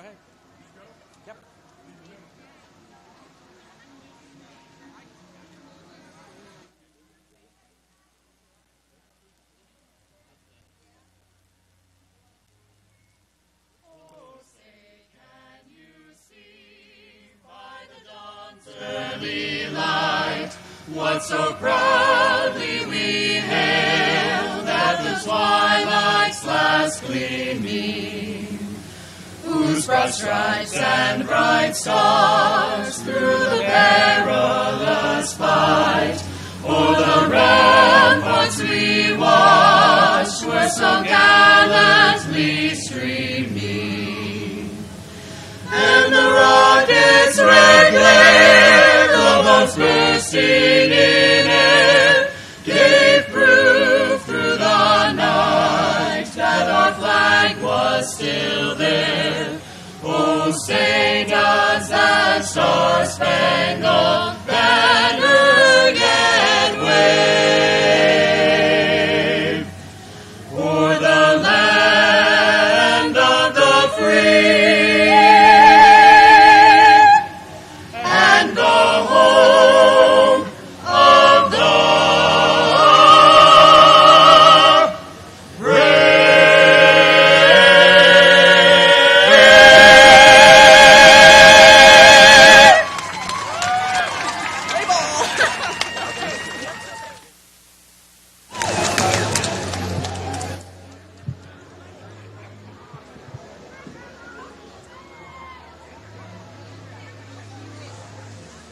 ahead. Yep. Early light, what so proudly we hailed at the twilight's last gleaming, whose broad stripes and bright stars through the perilous fight o'er the ramparts we watched were so gallantly streaming, and the rockets' red glare, the bombs bursting in air, gave proof through the night that our flag was still there. Oh, say does that star-spangled banner yet wave o'er the land of the free?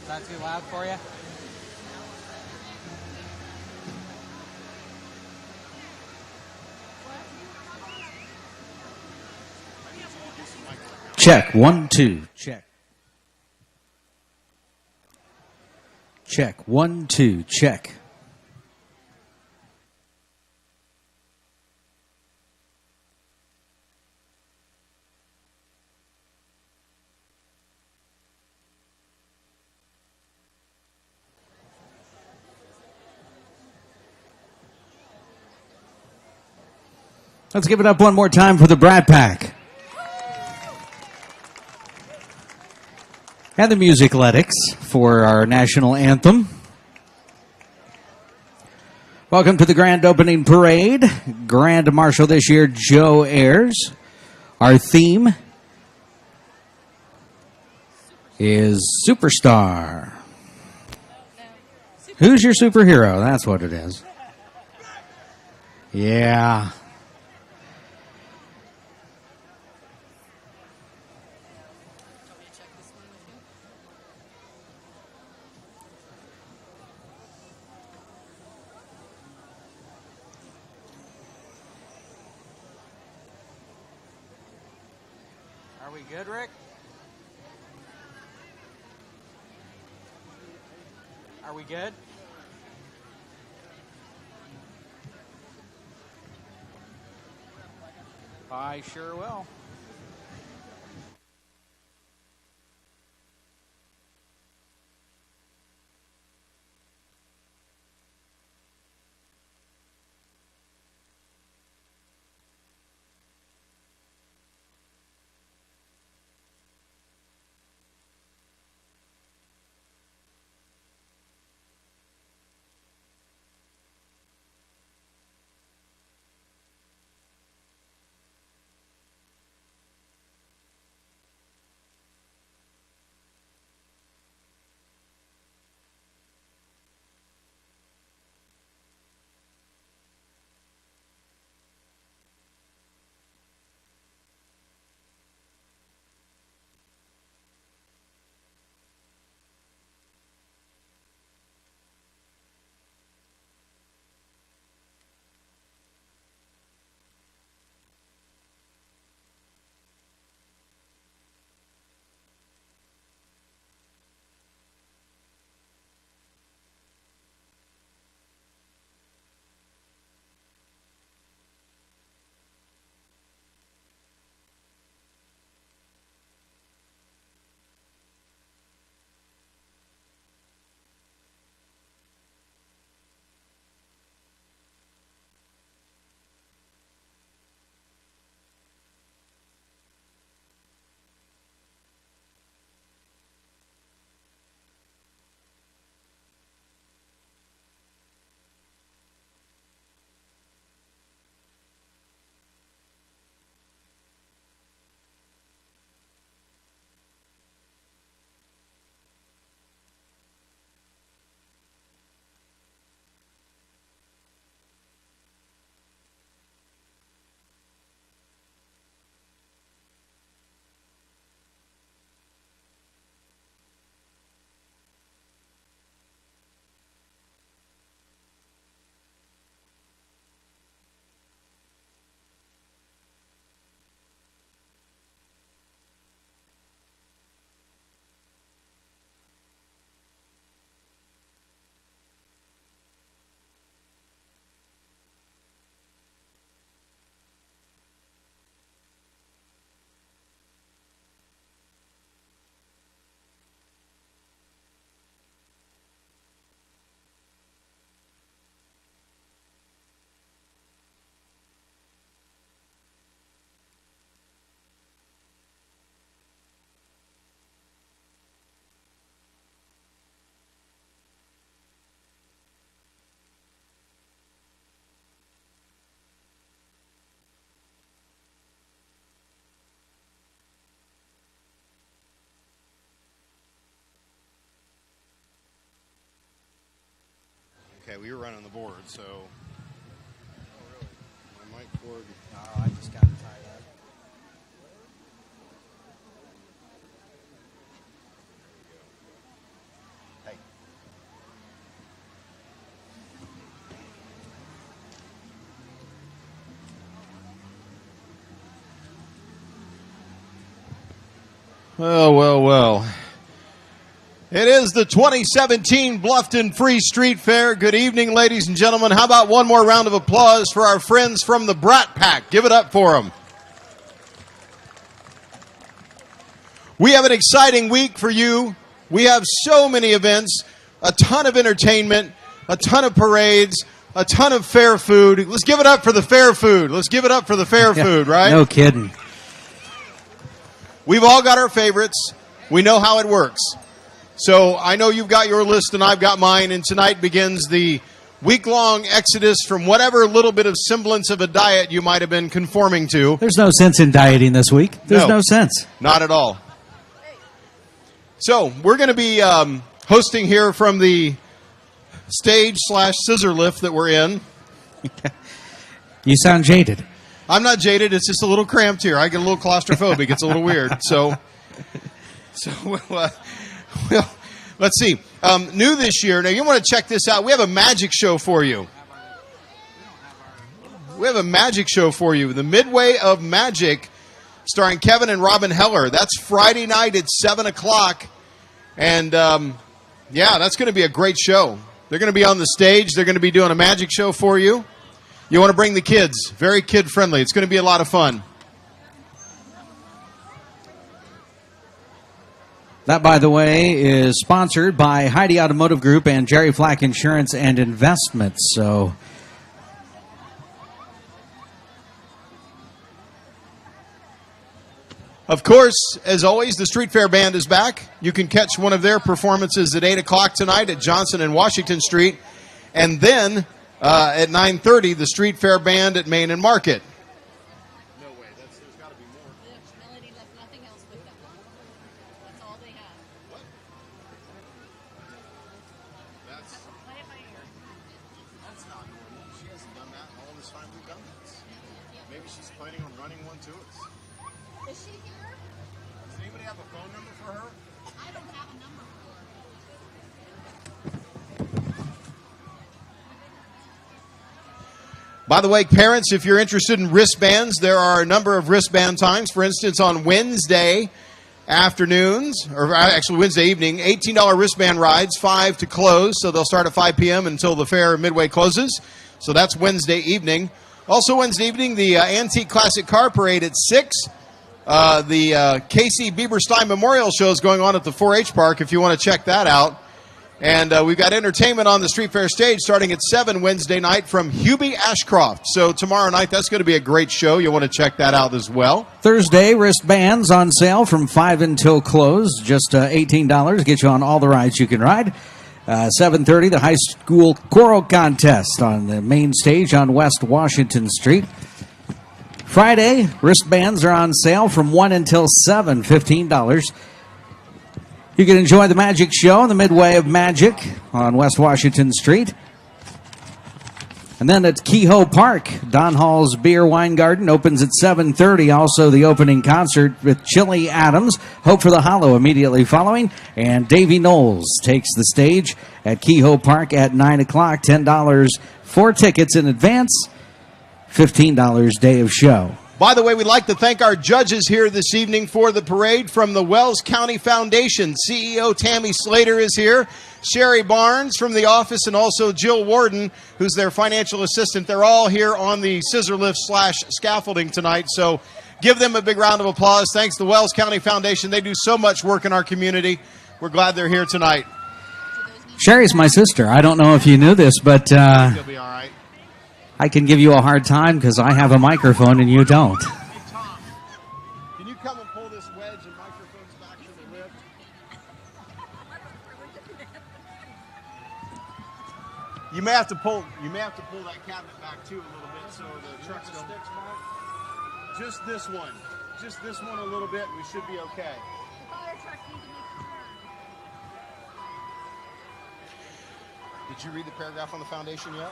Is that too loud for you? Check, 1, 2, check. Check, 1, 2, check. Let's give it up one more time for the Brat Pack. And the Musicletics for our national anthem. Welcome to the grand opening parade. Grand Marshal this year, Joe Ayers. Our theme is Superstar. Who's your superhero? That's what it is. Yeah. Are we good, Rick? Are we good? I sure will. Okay, we were running the board, so. My mic cord. Oh, I just got it tied up. Hey. Well. It is the 2017 Bluffton Free Street Fair. Good evening, ladies and gentlemen. How about one more round of applause for our friends from the Brat Pack? Give it up for them. We have an exciting week for you. We have so many events, a ton of entertainment, a ton of parades, a ton of fair food. Let's give it up for the fair food. Let's give it up for the fair food, right? No kidding. We've all got our favorites. We know how it works. So I know you've got your list and I've got mine, and tonight begins the week-long exodus from whatever little bit of semblance of a diet you might have been conforming to. There's no sense in dieting this week. There's no sense. Not at all. So we're going to be hosting here from the stage/scissor lift that we're in. You sound jaded. I'm not jaded. It's just a little cramped here. I get a little claustrophobic. It's a little weird. So well, let's see. New this year. Now, you want to check this out. We have a magic show for you. We have a magic show for you. The Midway of Magic, starring Kevin and Robin Heller. That's Friday night at 7 o'clock. And, yeah, that's going to be a great show. They're going to be on the stage. They're going to be doing a magic show for you. You want to bring the kids. Very kid-friendly. It's going to be a lot of fun. That, by the way, is sponsored by Heidi Automotive Group and Jerry Flack Insurance and Investments. So, of course, as always, the Street Fair Band is back. You can catch one of their performances at 8 o'clock tonight at Johnson and Washington Street. And then at 9:30, the Street Fair Band at Main and Market. No way. There's got to be more. Melody left nothing else with them. That's all they have. What? Play it by ear. That's not normal. She hasn't done that all this time we've done this. Maybe she's planning on running one to us. Is she here? Does anybody have a phone number for her? I don't have a number for her. By the way, parents, if you're interested in wristbands, there are a number of wristband times. For instance, on Wednesday afternoons, or actually Wednesday evening, $18 wristband rides, 5 to close. So they'll start at 5 p.m. until the fair midway closes. So that's Wednesday evening. Also Wednesday evening, the Antique Classic Car Parade at 6. The Casey Bieberstein Memorial Show is going on at the 4-H Park if you want to check that out. And we've got entertainment on the Street Fair stage starting at 7 Wednesday night from Hubie Ashcroft. So tomorrow night, that's going to be a great show. You'll want to check that out as well. Thursday, wristbands on sale from 5 until close. Just $18. Get you on all the rides you can ride. 7:30, the high school choral contest on the main stage on West Washington Street. Friday, wristbands are on sale from 1 until 7, $15. You can enjoy the Magic Show in the Midway of Magic on West Washington Street. And then at Kehoe Park, Don Hall's Beer Wine Garden opens at 7:30. Also the opening concert with Chili Adams, Hope for the Hollow immediately following. And Davy Knowles takes the stage at Kehoe Park at 9 o'clock. $10 for tickets in advance, $15 day of show. By the way, we'd like to thank our judges here this evening for the parade from the Wells County Foundation. CEO Tammy Slater is here. Sherry Barnes from the office, and also Jill Warden, who's their financial assistant. They're all here on the scissor lift / scaffolding tonight. So give them a big round of applause. Thanks to the Wells County Foundation. They do so much work in our community. We're glad they're here tonight. Sherry's my sister. I don't know if you knew this, but They'll be all right. I can give you a hard time because I have a microphone and you don't. Hey, Tom, can you come and pull this wedge and microphones back from the lift? You may have to pull that cabinet back too a little bit so the truck sticks back. Just this one a little bit, and we should be okay. Did you read the paragraph on the foundation yet?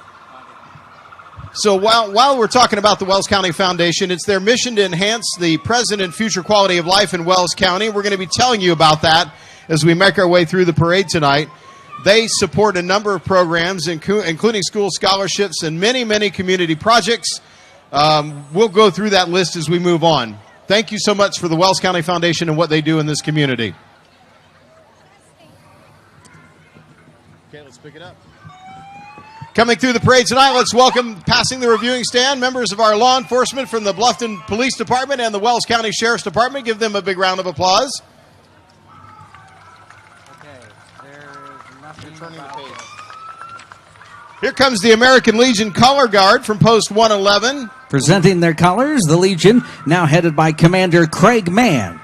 So while we're talking about the Wells County Foundation, it's their mission to enhance the present and future quality of life in Wells County. We're going to be telling you about that as we make our way through the parade tonight. They support a number of programs, including school scholarships and many, many community projects. We'll go through that list as we move on. Thank you so much for the Wells County Foundation and what they do in this community. Okay, let's pick it up. Coming through the parade tonight, let's welcome, passing the reviewing stand, members of our law enforcement from the Bluffton Police Department and the Wells County Sheriff's Department. Give them a big round of applause. Okay, there is nothing Turning the about page. this. Here comes the American Legion Color Guard from Post 111. Presenting their colors, the Legion, now headed by Commander Craig Mann.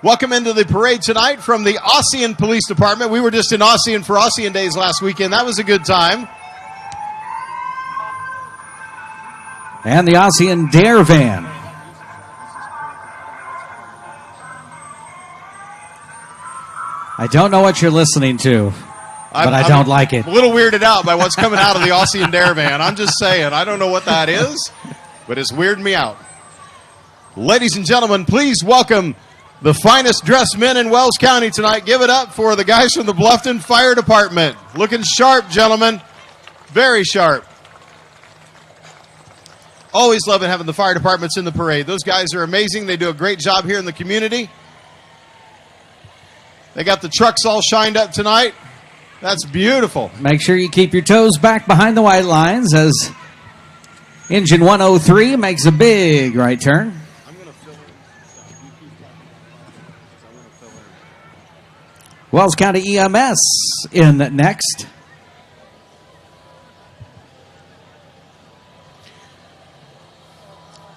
Welcome into the parade tonight from the Ossian Police Department. We were just in Ossian for Ossian Days last weekend. That was a good time. And the Ossian Dare Van. I don't know what you're listening to, but I don't like it. A little weirded out by what's coming out of the Ossian Dare Van. I'm just saying, I don't know what that is, but it's weirding me out. Ladies and gentlemen, please welcome the finest dressed men in Wells County tonight. Give it up for the guys from the Bluffton Fire Department. Looking sharp, gentlemen. Very sharp. Always loving having the fire departments in the parade. Those guys are amazing. They do a great job here in the community. They got the trucks all shined up tonight. That's beautiful. Make sure you keep your toes back behind the white lines as engine 103 makes a big right turn. Wells County EMS in next.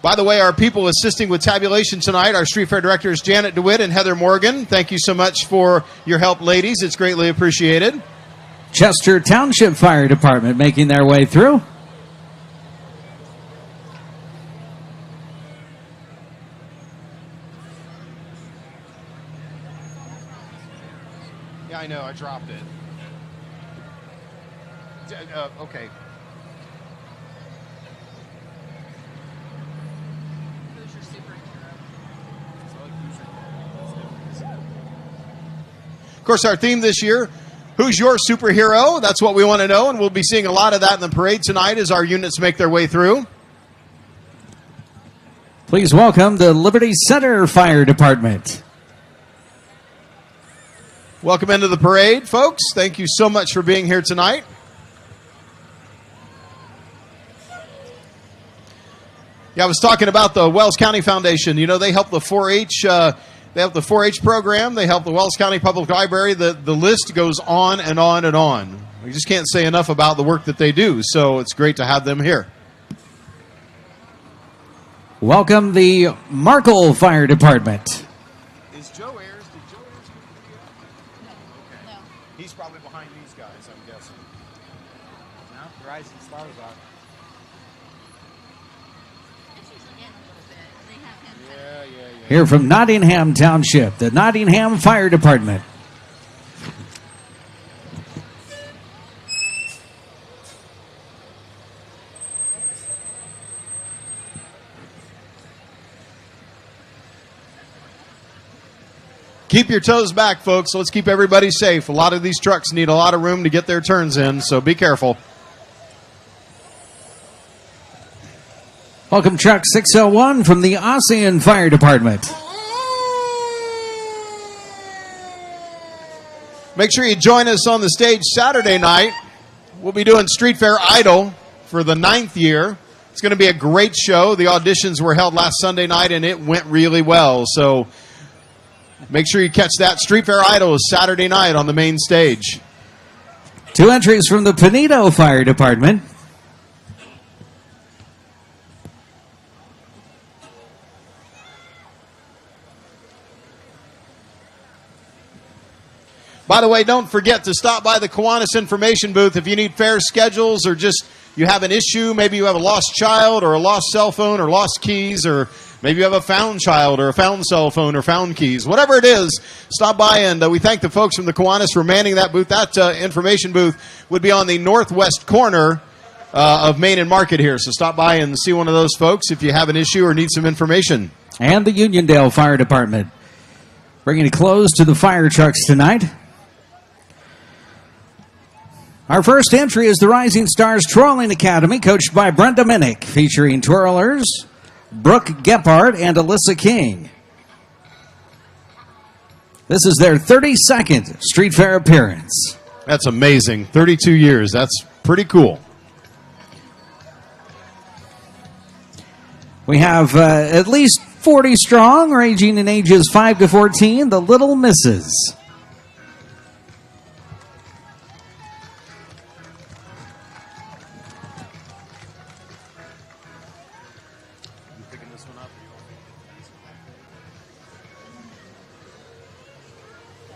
By the way, our people assisting with tabulation tonight, our Street Fair directors Janet DeWitt and Heather Morgan. Thank you so much for your help, ladies. It's greatly appreciated. Chester Township Fire Department making their way through. Yeah, I know. I dropped it. Okay. Who's your superhero? Of course, our theme this year, who's your superhero? That's what we want to know, and we'll be seeing a lot of that in the parade tonight as our units make their way through. Please welcome the Liberty Center Fire Department. Welcome into the parade, folks. Thank you so much for being here tonight. Yeah, I was talking about the Wells County Foundation. You know, they help the 4-H. They help the 4-H program. They help the Wells County Public Library. The list goes on and on and on. We just can't say enough about the work that they do. So it's great to have them here. Welcome the Markle Fire Department. Is Joe Ayers? Did Joe Ayers come to the Okay. No. He's probably behind these guys, I'm guessing. No, the rising stars are. It's usually in a little bit. They have him. Yeah. Here from Nottingham Township, the Nottingham Fire Department. Keep your toes back, folks. Let's keep everybody safe. A lot of these trucks need a lot of room to get their turns in, so be careful. Welcome truck 601 from the Ossian Fire Department. Make sure you join us on the stage Saturday night. We'll be doing Street Fair Idol for the 9th year. It's going to be a great show. The auditions were held last Sunday night, and it went really well. So make sure you catch that. Street Fair Idol is Saturday night on the main stage. 2 entries from the Pinedo Fire Department. By the way, don't forget to stop by the Kiwanis information booth if you need fair schedules or just you have an issue. Maybe you have a lost child or a lost cell phone or lost keys or Maybe you have a found child or a found cell phone or found keys. Whatever it is, stop by, and we thank the folks from the Kiwanis for manning that booth. That information booth would be on the northwest corner of Main and Market here. So stop by and see one of those folks if you have an issue or need some information. And the Uniondale Fire Department bringing a close to the fire trucks tonight. Our first entry is the Rising Stars Twirling Academy, coached by Brenda Minnick, featuring twirlers Brooke Gephardt and Alyssa King. This is their 32nd Street Fair appearance. That's amazing. 32 years. That's pretty cool. We have at least 40 strong, ranging in ages 5 to 14, the Little Misses.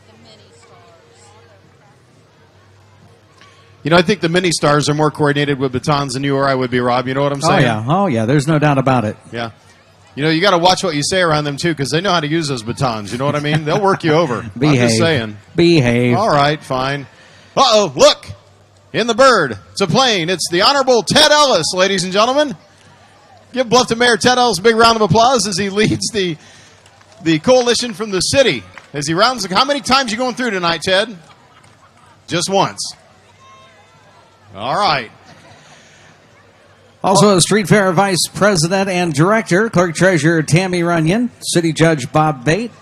The mini stars. You know, I think the mini stars are more coordinated with batons than you or I would be, Rob. You know what I'm saying? Oh, yeah. There's no doubt about it. Yeah. You know, you got to watch what you say around them, too, because they know how to use those batons. You know what I mean? They'll work you over. Behave. I'm just saying. Behave. All right, fine. Uh-oh, look. In the bird. It's a plane. It's the Honorable Ted Ellis, ladies and gentlemen. Give Bluffton Mayor Ted Ellis a big round of applause as he leads the coalition from the city. As he rounds the... How many times you going through tonight, Ted? Just once. All right. Also, Street Fair Vice President and Director, Clerk Treasurer Tammy Runyon, City Judge Bob Bate,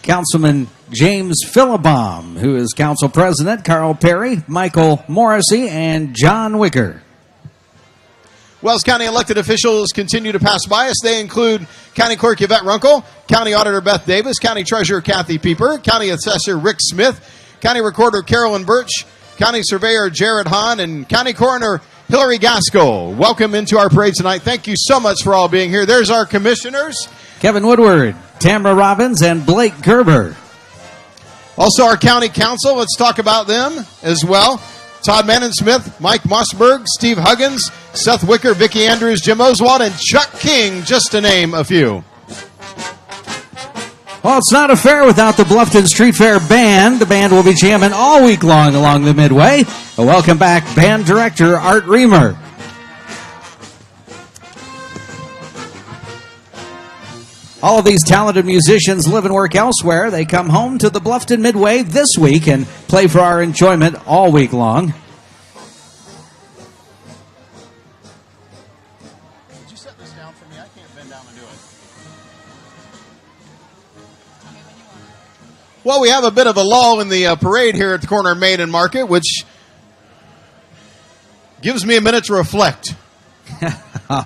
Councilman James Philibom, who is Council President, Carl Perry, Michael Morrissey, and John Wicker. Wells County elected officials continue to pass by us. They include County Clerk Yvette Runkle, County Auditor Beth Davis, County Treasurer Kathy Pieper, County Assessor Rick Smith, County Recorder Carolyn Birch, County Surveyor Jared Hahn, and County Coroner Hillary Gaskell. Welcome into our parade tonight. Thank you so much for all being here. There's our commissioners. Kevin Woodward, Tamara Robbins, and Blake Gerber. Also our county council. Let's talk about them as well. Todd Mannon-Smith, Mike Mossberg, Steve Huggins, Seth Wicker, Vicki Andrews, Jim Oswald, and Chuck King, just to name a few. Well, it's not a fair without the Bluffton Street Fair Band. The band will be jamming all week long along the Midway. A welcome back band director, Art Reamer. All of these talented musicians live and work elsewhere. They come home to the Bluffton Midway this week and play for our enjoyment all week long. Could you set this down for me? I can't bend down and do it. Well, we have a bit of a lull in the parade here at the corner of Main and Market, which gives me a minute to reflect.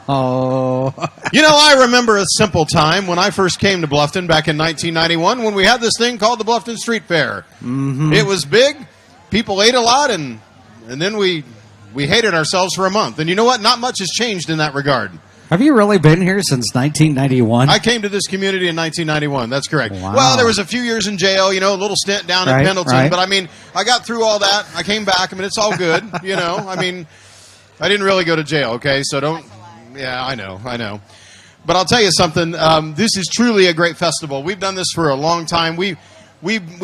Oh. You know, I remember a simple time when I first came to Bluffton back in 1991 when we had this thing called the Bluffton Street Fair. Mm-hmm. It was big. People ate a lot, and then we hated ourselves for a month. And you know what? Not much has changed in that regard. Have you really been here since 1991? I came to this community in 1991. That's correct. Wow. Well, there was a few years in jail, you know, a little stint down in Pendleton. Right. But, I mean, I got through all that. I came back. I mean, it's all good, you know. I mean, I didn't really go to jail, okay? So don't... Yeah, I know. But I'll tell you something. This is truly a great festival. We've done this for a long time. We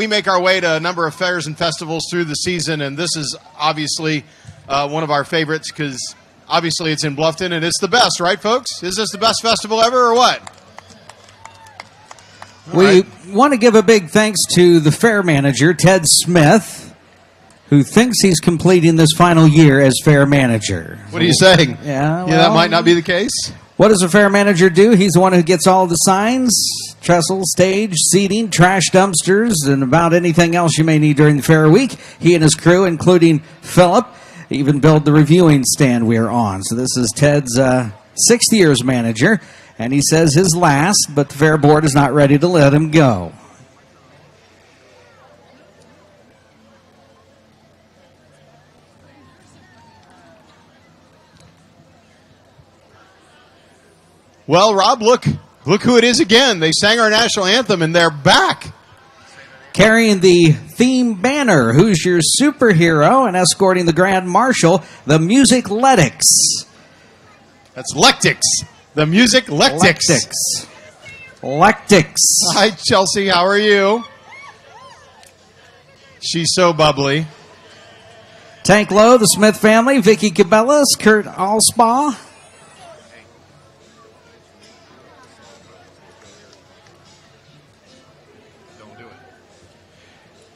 make our way to a number of fairs and festivals through the season, and this is obviously one of our favorites because obviously it's in Bluffton, and it's the best, right, folks? Is this the best festival ever or what? We want to give a big thanks to the fair manager, Ted Smith, who thinks he's completing this final year as fair manager. What are you saying? Yeah, that might not be the case. What does a fair manager do? He's the one who gets all the signs, trestle, stage, seating, trash dumpsters, and about anything else you may need during the fair week. He and his crew, including Philip, even build the reviewing stand we are on. So this is Ted's 6th year as manager, and he says his last, but the fair board is not ready to let him go. Well, Rob, look who it is again. They sang our national anthem, and they're back. Carrying the theme banner, Who's Your Superhero, and escorting the Grand Marshal, the Music-Letics. That's Lectics. The Music Lectics. Lectics. Hi, Chelsea. How are you? She's so bubbly. Tank Low, the Smith family, Vicky Cabela's, Kurt Allspaw.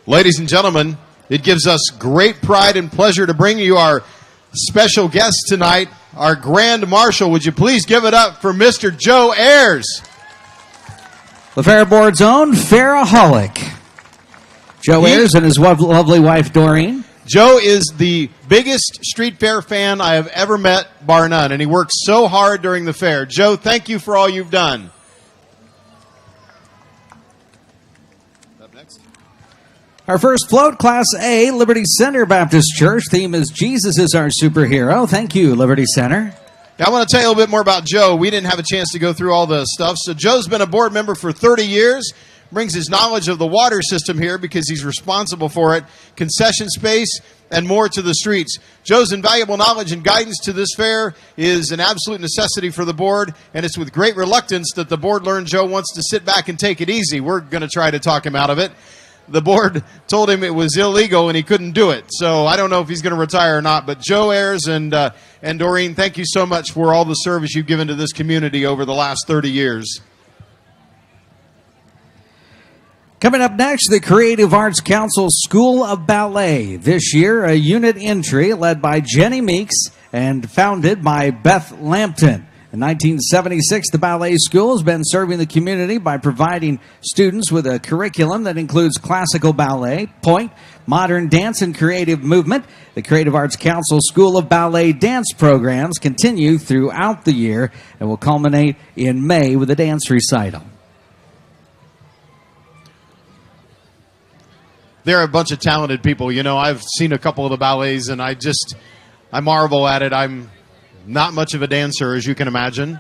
Ladies and gentlemen, it gives us great pride and pleasure to bring you our special guest tonight, our Grand Marshal. Would you please give it up for Mr. Joe Ayers? The Fair Board's own Fairaholic. Joe Ayers and his lovely wife, Doreen. Joe is the biggest street fair fan I have ever met, bar none, and he works so hard during the fair. Joe, thank you for all you've done. Up next. Our first float, Class A, Liberty Center Baptist Church. Theme is Jesus is our superhero. Thank you, Liberty Center. Now, I want to tell you a little bit more about Joe. We didn't have a chance to go through all the stuff. So Joe's been a board member for 30 years. Brings his knowledge of the water system here because he's responsible for it, concession space, and more to the streets. Joe's invaluable knowledge and guidance to this fair is an absolute necessity for the board, and it's with great reluctance that the board learned Joe wants to sit back and take it easy. We're going to try to talk him out of it. The board told him it was illegal and he couldn't do it. So I don't know if he's going to retire or not. But Joe Ayers and Doreen, thank you so much for all the service you've given to this community over the last 30 years. Coming up next, the Creative Arts Council School of Ballet. This year, a unit entry led by Jenny Meeks and founded by Beth Lampton. In 1976, the ballet school has been serving the community by providing students with a curriculum that includes classical ballet, point, modern dance, and creative movement. The Creative Arts Council School of Ballet dance programs continue throughout the year and will culminate in May with a dance recital. They're a bunch of talented people. You know, I've seen a couple of the ballets, and I marvel at it. I'm not much of a dancer, as you can imagine.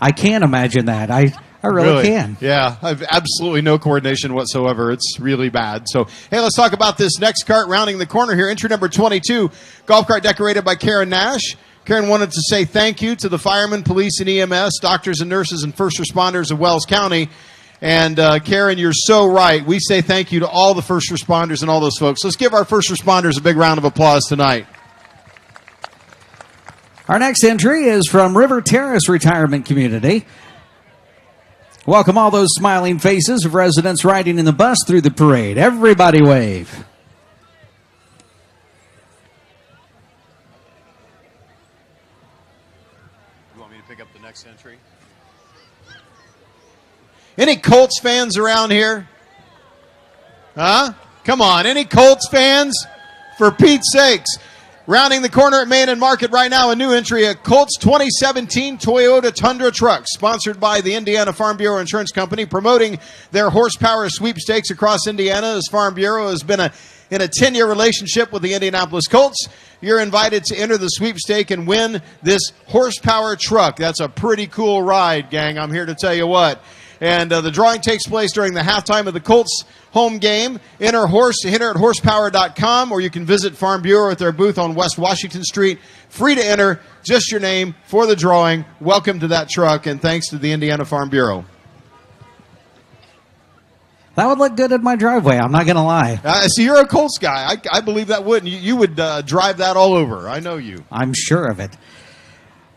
I can't imagine that. I really can. Yeah, I've absolutely no coordination whatsoever. It's really bad. So, hey, let's talk about this next cart rounding the corner here. Entry number 22, golf cart decorated by Karen Nash. Karen wanted to say thank you to the firemen, police, and EMS, doctors and nurses, and first responders of Wells County. And Karen, you're so right. We say thank you to all the first responders and all those folks. Let's give our first responders a big round of applause tonight. Our next entry is from River Terrace Retirement Community. Welcome all those smiling faces of residents riding in the bus through the parade. Everybody wave. You want me to pick up the next entry? Any Colts fans around here? Huh? Come on, any Colts fans? For Pete's sakes. Rounding the corner at Main and Market right now, a new entry, a Colts 2017 Toyota Tundra truck, sponsored by the Indiana Farm Bureau Insurance Company, promoting their horsepower sweepstakes across Indiana, as Farm Bureau has been in a 10-year relationship with the Indianapolis Colts. You're invited to enter the sweepstake and win this horsepower truck. That's a pretty cool ride, gang. I'm here to tell you what. And the drawing takes place during the halftime of the Colts home game. Enter at horsepower.com, or you can visit Farm Bureau at their booth on West Washington Street. Free to enter, just your name for the drawing. Welcome to that truck, and thanks to the Indiana Farm Bureau. That would look good in my driveway, I'm not going to lie. See, you're a Colts guy. I believe that would. You would drive that all over. I know you. I'm sure of it.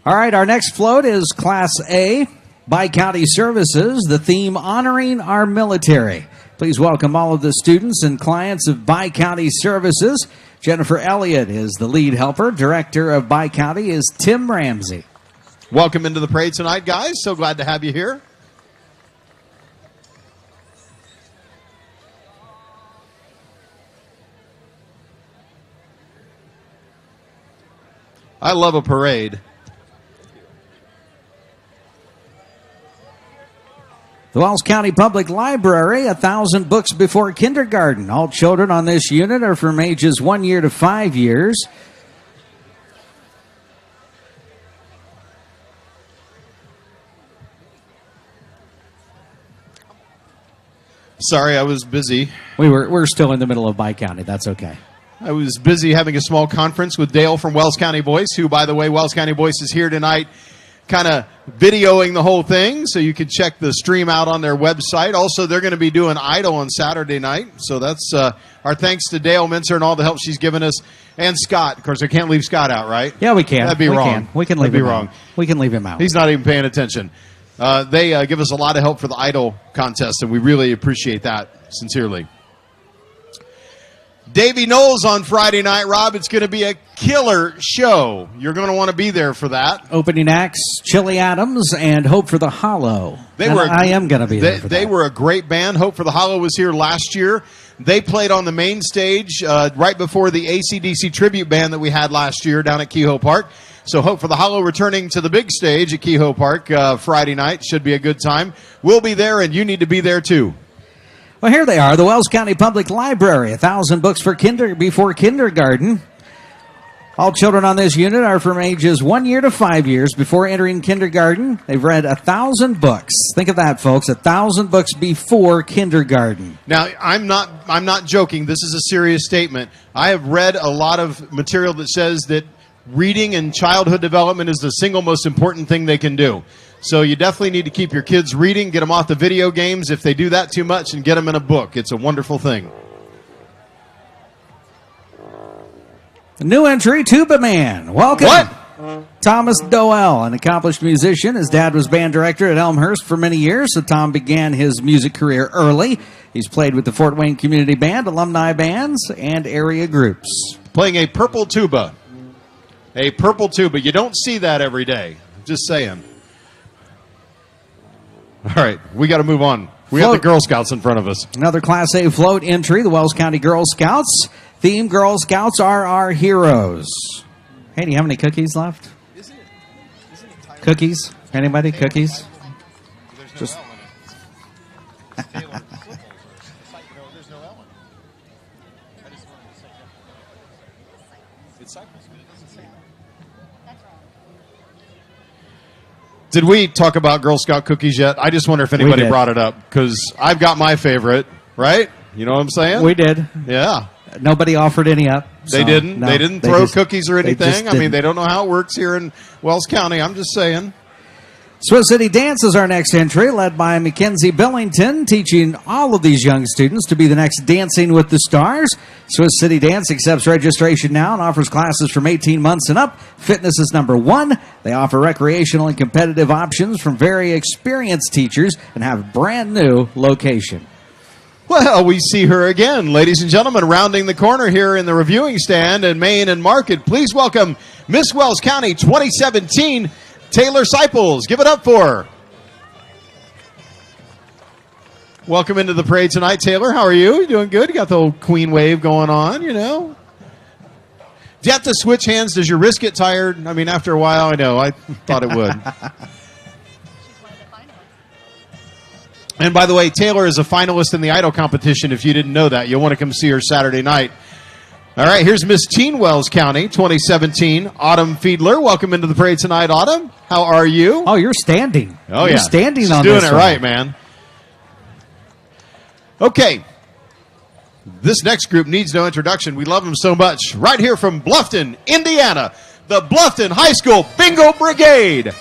All right, our next float is Class A. Bi-County Services, the theme honoring our military. Please welcome all of the students and clients of Bi-County Services. Jennifer Elliott is the lead helper. Director of Bi-County is Tim Ramsey. Welcome into the parade tonight, guys. So glad to have you here. I love a parade. The Wells County Public Library, 1,000 books before kindergarten. All children on this unit are from ages 1 year to 5 years. Sorry, I was busy. We're still in the middle of Bi-County. That's okay. I was busy having a small conference with Dale from Wells County Voice, who, by the way, Wells County Voice is here tonight kind of videoing the whole thing, so you can check the stream out on their website. Also, they're going to be doing Idol on Saturday night, so that's our thanks to Dale Mincer and all the help she's given us, and Scott. Of course, I can't leave Scott out, right? Yeah, we can. That'd be wrong. We can leave That'd him be wrong. out. We can leave him out. He's not even paying attention. They give us a lot of help for the Idol contest, and we really appreciate that sincerely. Davy Knowles on Friday night, Rob. It's going to be a killer show. You're going to want to be there for that. Opening acts, Chili Adams and Hope for the Hollow. I am going to be there for They that. were a great band. Hope for the Hollow was here last year. They played on the main stage right before the AC/DC tribute band that we had last year down at Kehoe Park. So Hope for the Hollow returning to the big stage at Kehoe Park Friday night. Should be a good time. We'll be there, and you need to be there too. Well, here they are, the Wells County Public Library, 1,000 books for before kindergarten. All children on this unit are from ages 1 year to 5 years. Before entering kindergarten, they've read 1,000 books. Think of that, folks, 1,000 books before kindergarten. Now, I'm not joking. This is a serious statement. I have read a lot of material that says that reading and childhood development is the single most important thing they can do. So you definitely need to keep your kids reading, get them off the video games if they do that too much, and get them in a book. It's a wonderful thing. A new entry, Tuba Man. Welcome. What? Thomas Doel, an accomplished musician. His dad was band director at Elmhurst for many years, so Tom began his music career early. He's played with the Fort Wayne Community Band, alumni bands, and area groups. Playing a purple tuba. A purple tuba. You don't see that every day. Just saying. All right, we got to move on. We got the Girl Scouts in front of us. Another Class A float entry, the Wells County Girl Scouts. Theme, Girl Scouts are our heroes. Hey, do you have any cookies left? Cookies? Anybody? Cookies? Just Did we talk about Girl Scout cookies yet? I just wonder if anybody did. brought it up, because I've got my favorite, right? You know what I'm saying? we did. Yeah. Nobody offered any up. They so, didn't. no, They didn't throw just- cookies or they just anything. I mean, didn't. they don't know how it works here in Wells County. I'm just saying. Swiss City Dance is our next entry, led by Mackenzie Billington, teaching all of these young students to be the next Dancing with the Stars. Swiss City Dance accepts registration now and offers classes from 18 months and up. Fitness is number one. They offer recreational and competitive options from very experienced teachers and have a brand new location. Well, we see her again, ladies and gentlemen, rounding the corner here in the reviewing stand in Main and Market. Please welcome Miss Wells County 2017, Taylor Seipels. Give it up for her. Welcome into the parade tonight, Taylor. How are you? You doing good? You got the old queen wave going on, you know. Do you have to switch hands? Does your wrist get tired? I mean, after a while, I know. I thought it would. She's one of the finalists. And by the way, Taylor is a finalist in the Idol competition. If you didn't know that, you'll want to come see her Saturday night. All right, here's Miss Teen Wells County 2017, Autumn Fiedler. Welcome into the parade tonight, Autumn. How are you? Oh, you're standing. Oh, You're yeah. standing She's on doing this it one. right, man. Okay. This next group needs no introduction. We love them so much. Right here from Bluffton, Indiana, the Bluffton High School Bingo Brigade.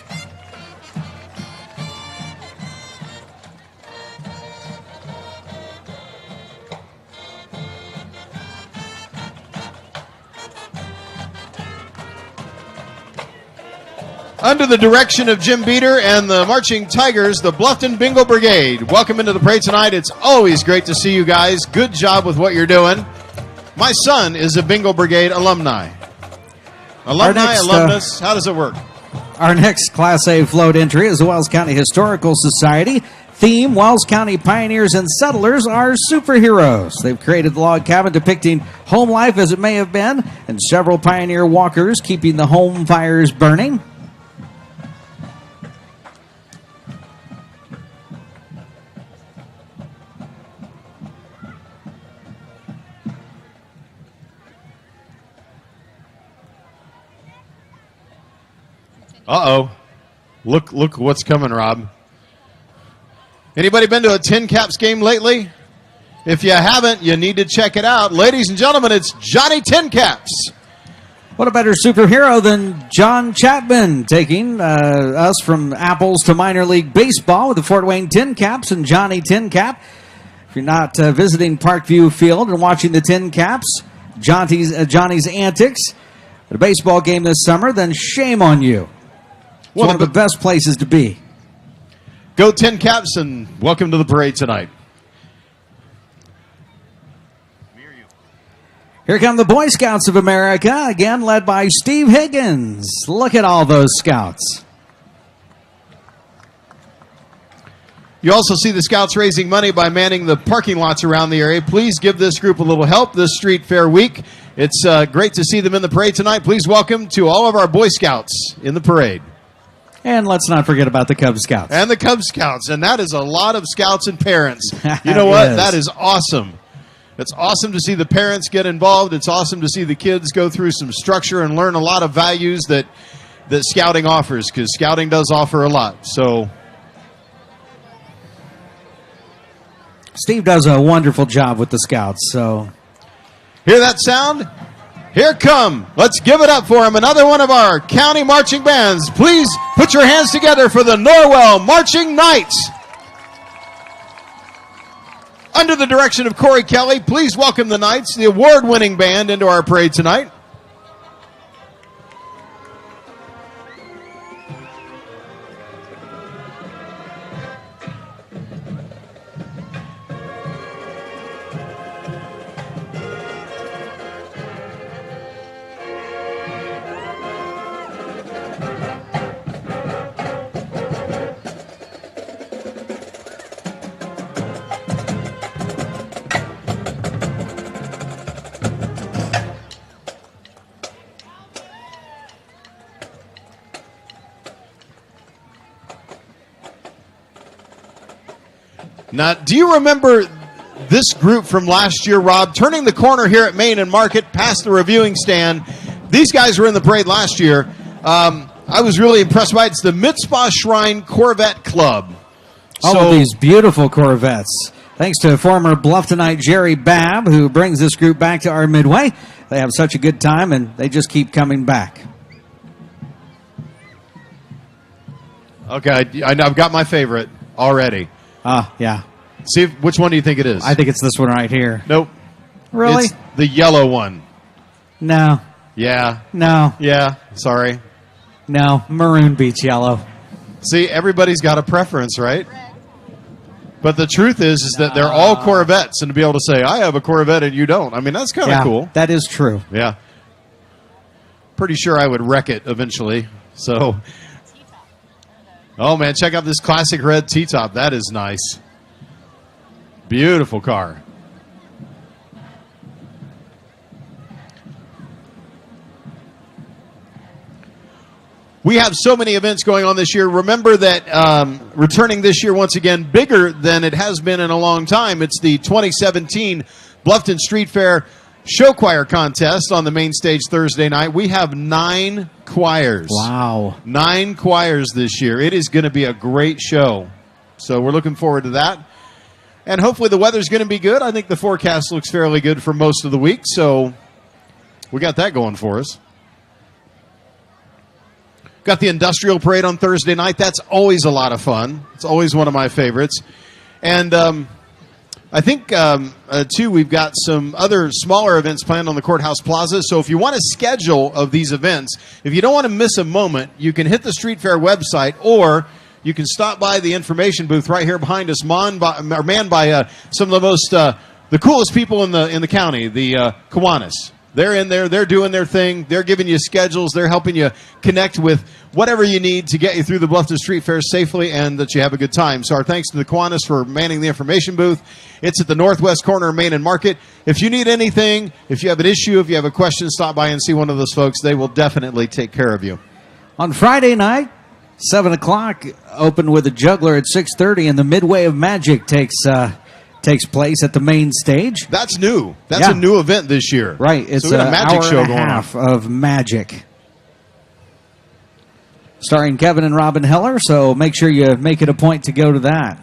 Under the direction of Jim Beater and the Marching Tigers, the Bluffton Bingo Brigade. Welcome into the parade tonight. It's always great to see you guys. Good job with what you're doing. My son is a Bingo Brigade alumni. Alumnus, how does it work? Our next Class A float entry is the Wells County Historical Society. Theme, Wells County pioneers and settlers are superheroes. They've created the log cabin depicting home life as it may have been, and several pioneer walkers keeping the home fires burning. Uh-oh. Look what's coming, Rob. Anybody been to a Tin Caps game lately? If you haven't, you need to check it out. Ladies and gentlemen, it's Johnny Tin Caps. What a better superhero than John Chapman taking us from apples to minor league baseball with the Fort Wayne Tin Caps and Johnny Tin Cap. If you're not visiting Parkview Field and watching the Tin Caps, Johnny's antics at a baseball game this summer, then shame on you. It's one of the best places to be. Go Tin Caps and welcome to the parade tonight. Here come the Boy Scouts of America, again led by Steve Higgins. Look at all those scouts. You also see the Scouts raising money by manning the parking lots around the area. Please give this group a little help this Street Fair week. It's great to see them in the parade tonight. Please welcome to all of our Boy Scouts in the parade. And let's not forget about the Cub Scouts. And the Cub Scouts. And that is a lot of scouts and parents. You know what? That is awesome. It's awesome to see the parents get involved. It's awesome to see the kids go through some structure and learn a lot of values that scouting offers, because scouting does offer a lot. So Steve does a wonderful job with the Scouts. So hear that sound? Here come. Let's give it up for him. Another one of our county marching bands. Please put your hands together for the Norwell Marching Knights. Under the direction of Corey Kelly, please welcome the Knights, the award-winning band, into our parade tonight. Now, do you remember this group from last year, Rob? Turning the corner here at Main and Market, past the reviewing stand. These guys were in the parade last year. I was really impressed by it. It's the Mitzvah Shrine Corvette Club. All of these beautiful Corvettes. Thanks to former Blufftonite Jerry Babb, who brings this group back to our Midway. They have such a good time, and they just keep coming back. Okay, I've got my favorite already. Yeah. See, which one do you think it is? I think it's this one right here. Nope. Really? It's the yellow one. No. Yeah. No. Yeah. Sorry. No. Maroon beats yellow. See, everybody's got a preference, right? But the truth is that they're all Corvettes, and to be able to say, I have a Corvette and you don't, I mean, that's kind of cool. That is true. Yeah. Pretty sure I would wreck it eventually. So, oh, man, check out this classic red T-top. That is nice. Beautiful car. We have so many events going on this year. Remember that returning this year, once again, bigger than it has been in a long time. It's the 2017 Bluffton Street Fair Show Choir Contest on the main stage Thursday night. We have 9 choirs. Wow. 9 choirs this year. It is going to be a great show. So we're looking forward to that. And hopefully the weather's going to be good. I think the forecast looks fairly good for most of the week. So we got that going for us. Got the Industrial Parade on Thursday night. That's always a lot of fun. It's always one of my favorites. And I think, too, we've got some other smaller events planned on the Courthouse Plaza. So if you want a schedule of these events, if you don't want to miss a moment, you can hit the Street Fair website, or you can stop by the information booth right here behind us, manned by some of the most, the coolest people in the county, the Kiwanis. They're in there. They're doing their thing. They're giving you schedules. They're helping you connect with whatever you need to get you through the Bluffton Street Fair safely and that you have a good time. So our thanks to the Kiwanis for manning the information booth. It's at the northwest corner of Main and Market. If you need anything, if you have an issue, if you have a question, stop by and see one of those folks. They will definitely take care of you. On Friday night, 7 o'clock, open with a juggler at 6:30, and the Midway of Magic takes place at the main stage. That's new. That's a new event this year. Right. It's so an magic hour show and a going half on. of magic. Starring Kevin and Robin Heller, so make sure you make it a point to go to that.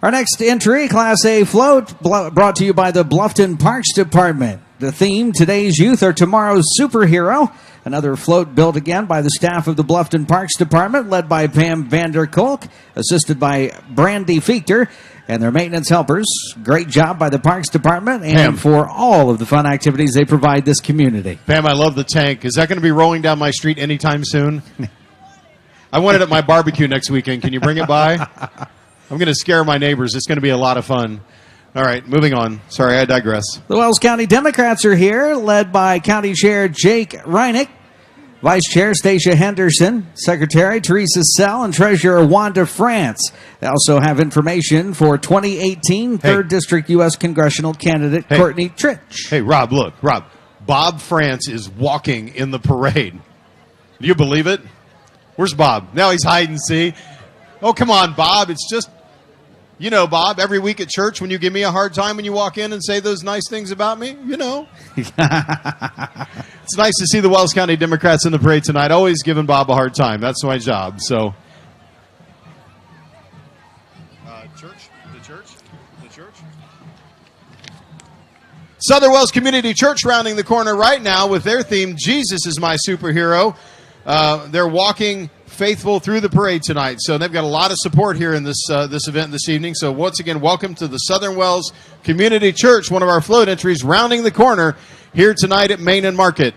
Our next entry, Class A float, brought to you by the Bluffton Parks Department. The theme, today's youth are tomorrow's superhero. Another float built again by the staff of the Bluffton Parks Department, led by Pam Vanderkolk, assisted by Brandy Fichter, and their maintenance helpers. Great job by the Parks Department and Pam, for all of the fun activities they provide this community. Pam, I love the tank. Is that going to be rolling down my street anytime soon? I want it at my barbecue next weekend. Can you bring it by? I'm going to scare my neighbors. It's going to be a lot of fun. All right, moving on. Sorry, I digress. The Wells County Democrats are here, led by County Chair Jake Reinick, Vice Chair Stacia Henderson, Secretary Teresa Sell, and Treasurer Wanda France. They also have information for 2018 3rd District U.S. Congressional candidate Courtney Tritch. Hey, Rob, look, Rob. Bob France is walking in the parade. Do you believe it? Where's Bob? Now he's hide and see. Oh, come on, Bob. It's just, you know, Bob, every week at church when you give me a hard time when you walk in and say those nice things about me, you know. It's nice to see the Wells County Democrats in the parade tonight. Always giving Bob a hard time. That's my job. So, the church. Southern Wells Community Church rounding the corner right now with their theme, Jesus is my superhero. They're walking faithful through the parade tonight. So they've got a lot of support here in this event this evening. So once again, welcome to the Southern Wells Community Church, one of our float entries rounding the corner here tonight at Main and Market.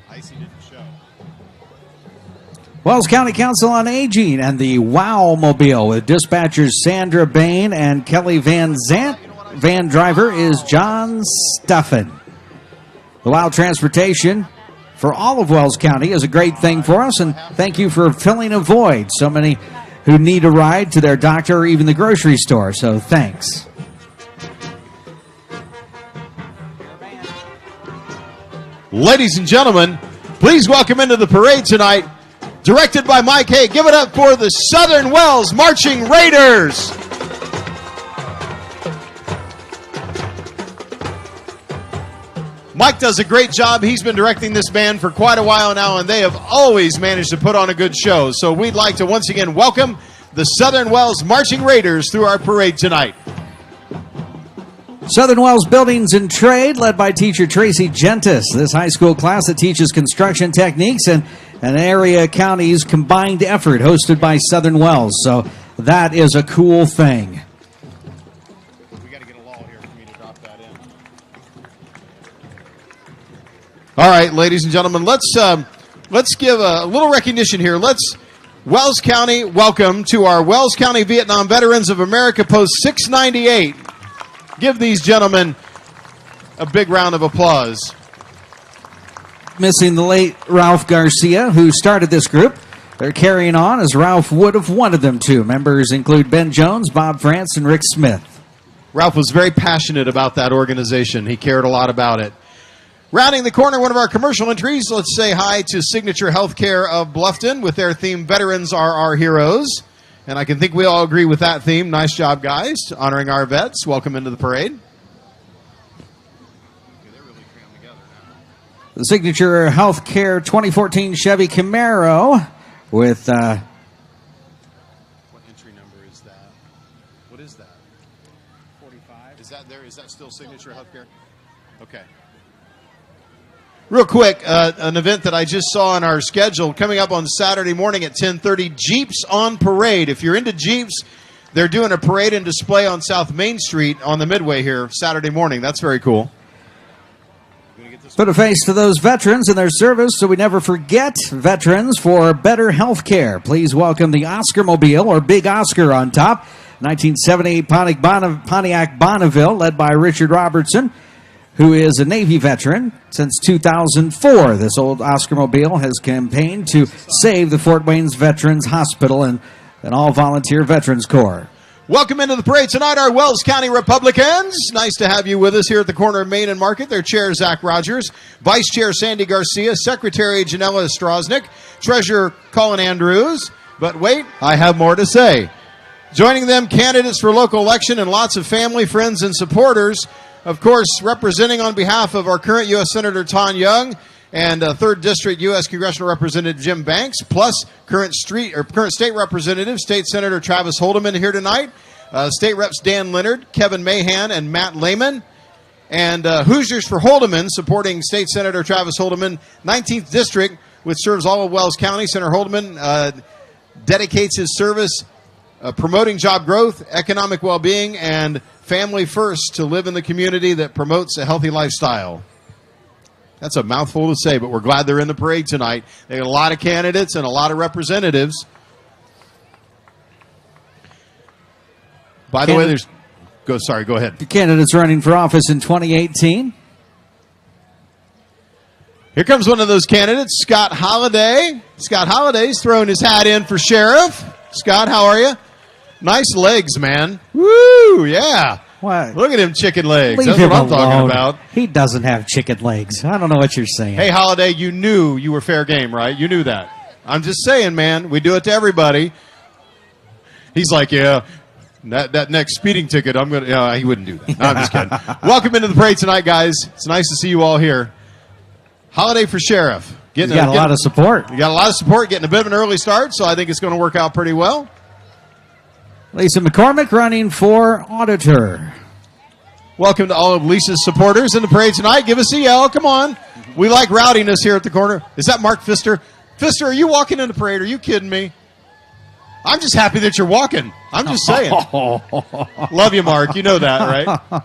Icy didn't show. Wells County Council on Aging and the WOW Mobile with dispatchers Sandra Bain and Kelly Van Zant. Van driver is John Stuffin. The WOW Transportation for all of Wells County is a great thing for us, and thank you for filling a void. So many who need a ride to their doctor or even the grocery store, so thanks. Ladies and gentlemen, please welcome into the parade tonight, directed by Mike Hay. Give it up for the Southern Wells Marching Raiders. Mike does a great job. He's been directing this band for quite a while now, and they have always managed to put on a good show. So we'd like to once again welcome the Southern Wells Marching Raiders through our parade tonight. Southern Wells Buildings and Trade, led by teacher Tracy Gentis. This high school class that teaches construction techniques and an area county's combined effort, hosted by Southern Wells. So that is a cool thing. We got to get a lull here for me to drop that in. All right, ladies and gentlemen, let's give a little recognition here. Wells County, welcome to our Wells County Vietnam Veterans of America Post 698. Give these gentlemen a big round of applause. Missing the late Ralph Garcia, who started this group. They're carrying on as Ralph would have wanted them to. Members include Ben Jones, Bob France, and Rick Smith. Ralph was very passionate about that organization. He cared a lot about it. Rounding the corner, one of our commercial entries, let's say hi to Signature Healthcare of Bluffton with their theme, Veterans Are Our Heroes. And I can think we all agree with that theme. Nice job, guys, honoring our vets. Welcome into the parade. The Signature Healthcare 2014 Chevy Camaro with... What entry number is that? What is that? 45. Is that there? Is that still Signature Healthcare? Okay. Real quick, an event that I just saw on our schedule coming up on Saturday morning at 10:30, Jeeps on Parade. If you're into Jeeps, they're doing a parade and display on South Main Street on the Midway here Saturday morning. That's very cool. Put a face to those veterans and their service so we never forget veterans for better health care. Please welcome the Oscar Mobile, or Big Oscar on top. 1978 Pontiac Bonneville, led by Richard Robertson, who is a Navy veteran since 2004. This old Oscar Mobile has campaigned to save the Fort Wayne's Veterans Hospital and an all-volunteer Veterans Corps. Welcome into the parade tonight, our Wells County Republicans. Nice to have you with us here at the corner of Main and Market. Their chair, Zach Rogers, Vice Chair Sandy Garcia, Secretary Janella Strosnick, Treasurer Colin Andrews. But wait, I have more to say. Joining them, candidates for local election and lots of family, friends, and supporters. Of course, representing on behalf of our current U.S. Senator Ton Young and 3rd District U.S. Congressional Representative Jim Banks, plus current state representative, State Senator Travis Holdeman here tonight. State Reps Dan Leonard, Kevin Mahan, and Matt Lehman. And Hoosiers for Holdeman, supporting State Senator Travis Holdeman, 19th District, which serves all of Wells County. Senator Holdeman dedicates his service promoting job growth, economic well-being, and family first to live in the community that promotes a healthy lifestyle. That's a mouthful to say, but we're glad they're in the parade tonight. They got a lot of candidates and a lot of representatives. By the way, there's... Go ahead. The candidates running for office in 2018. Here comes one of those candidates, Scott Holliday. Scott Holliday's throwing his hat in for sheriff. Scott, how are you? Nice legs, man. Woo, yeah. What? Look at him, chicken legs. Leave That's him what I'm talking alone. about. He doesn't have chicken legs. I don't know what you're saying. Hey, Holliday, you knew you were fair game, right? You knew that. I'm just saying, man. We do it to everybody. He's like, yeah, that next speeding ticket, I'm going to... he wouldn't do that. No, I'm just kidding. Welcome into the parade tonight, guys. It's nice to see you all here. Holliday for sheriff. He's got a lot of support. You got a lot of support, getting a bit of an early start, so I think it's going to work out pretty well. Lisa McCormick running for auditor. Welcome to all of Lisa's supporters in the parade tonight. Give us a yell. Come on. We like rowdiness here at the corner. Is that Mark Pfister? Pfister, are you walking in the parade? Are you kidding me? I'm just happy that you're walking. I'm just saying. Love you, Mark. You know that, right?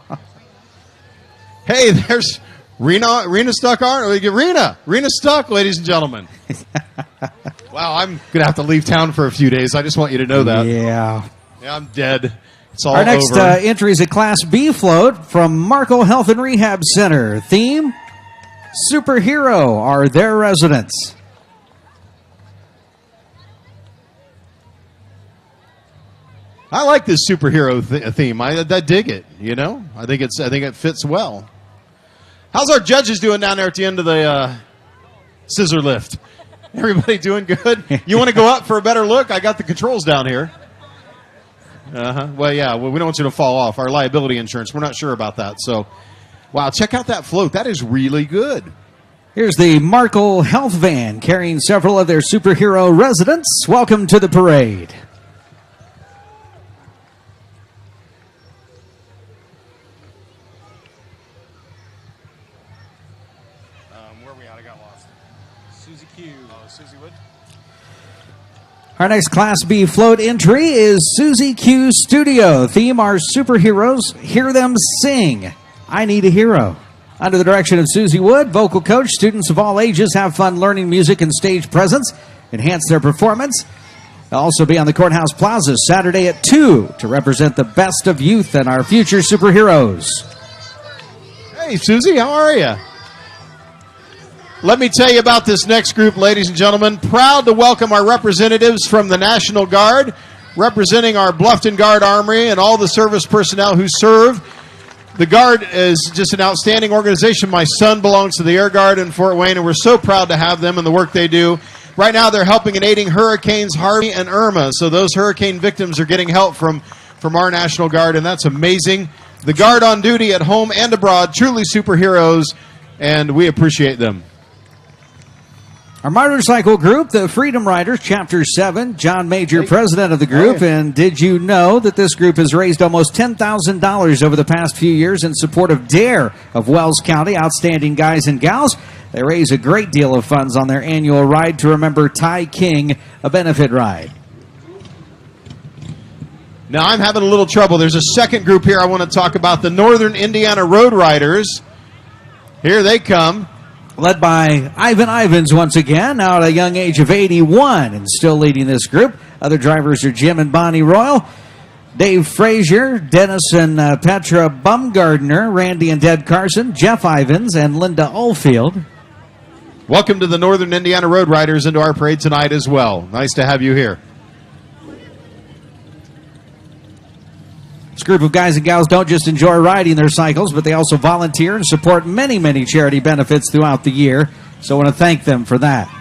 Hey, there's Rena Stuck. Rena Stuck, ladies and gentlemen. Wow, I'm going to have to leave town for a few days. I just want you to know that. Yeah. Yeah, I'm dead. It's all Our next over. entry is a Class B float from Marco Health and Rehab Center. Theme, superhero are their residents. I like this superhero theme. I dig it. You know, I think it fits well. How's our judges doing down there at the end of the scissor lift? Everybody doing good? You want to go up for a better look? I got the controls down here. Well, yeah. Well, we don't want you to fall off. Our liability insurance. We're not sure about that. So, wow, check out that float. That is really good. Here's the Marco Health Van carrying several of their superhero residents. Welcome to the parade. Where are we at? I got lost. Susie Q. Oh, Susie Wood. Our next Class B float entry is Susie Q Studio. Theme are superheroes. Hear them sing. I need a hero. Under the direction of Susie Wood, vocal coach, students of all ages have fun learning music and stage presence, enhance their performance. They'll also be on the Courthouse Plaza Saturday at 2 to represent the best of youth and our future superheroes. Hey, Susie, how are you? Let me tell you about this next group, ladies and gentlemen. Proud to welcome our representatives from the National Guard, representing our Bluffton Guard Armory and all the service personnel who serve. The Guard is just an outstanding organization. My son belongs to the Air Guard in Fort Wayne, and we're so proud to have them and the work they do. Right now, they're helping and aiding Hurricanes Harvey and Irma, so those hurricane victims are getting help from our National Guard, and that's amazing. The Guard on duty at home and abroad, truly superheroes, and we appreciate them. Our motorcycle group, the Freedom Riders, Chapter 7, John Major, president of the group. And did you know that this group has raised almost $10,000 over the past few years in support of DARE of Wells County? Outstanding guys and gals. They raise a great deal of funds on their annual Ride to Remember Ty King, a benefit ride. Now, I'm having a little trouble. There's a second group here I want to talk about, the Northern Indiana Road Riders. Here they come. Led by Ivan Ivins once again, now at a young age of 81 and still leading this group. Other drivers are Jim and Bonnie Royal, Dave Frazier, Dennis and Petra Bumgardner, Randy and Ded Carson, Jeff Ivins, and Linda Oldfield. Welcome to the Northern Indiana Road Riders into our parade tonight as well. Nice to have you here. This group of guys and gals don't just enjoy riding their cycles, but they also volunteer and support many, many charity benefits throughout the year. So I want to thank them for that.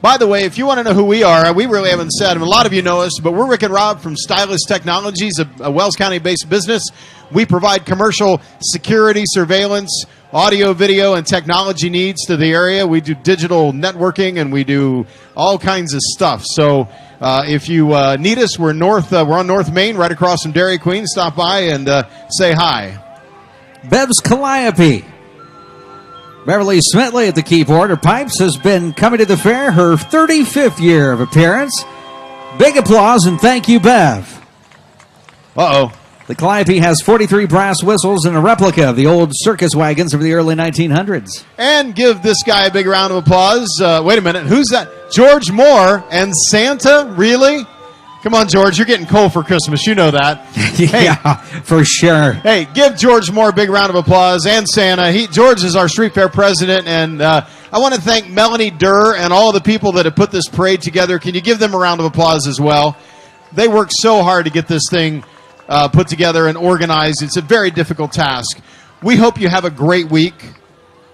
By the way, if you want to know who we are, we really haven't said. A lot of you know us, but we're Rick and Rob from Stylus Technologies, a Wells County-based business. We provide commercial security, surveillance, audio, video, and technology needs to the area. We do digital networking, and we do all kinds of stuff. So if you need us, we're on North Main, right across from Dairy Queen. Stop by and say hi. Bev's Calliope. Beverly Smitley at the keyboard. Her pipes has been coming to the fair, her 35th year of appearance. Big applause and thank you, Bev. Uh-oh. The Calliope has 43 brass whistles and a replica of the old circus wagons of the early 1900s. And give this guy a big round of applause. Wait a minute. Who's that? George Moore and Santa? Really? Come on, George. You're getting cold for Christmas. You know that. Yeah, for sure. Hey, give George Moore a big round of applause and Santa. George is our street fair president, and I want to thank Melanie Durr and all the people that have put this parade together. Can you give them a round of applause as well? They worked so hard to get this thing put together and organized. It's a very difficult task. We hope you have a great week.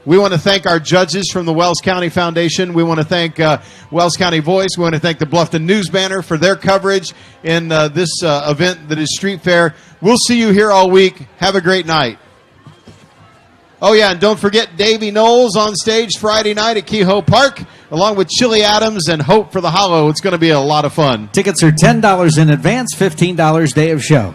We want to thank our judges from the Wells County Foundation. We want to thank Wells County Voice. We want to thank the Bluffton News Banner for their coverage in this event that is Street Fair. We'll see you here all week. Have a great night. Oh, yeah, and don't forget Davey Knowles on stage Friday night at Kehoe Park, along with Chili Adams and Hope for the Hollow. It's going to be a lot of fun. Tickets are $10 in advance, $15 day of show.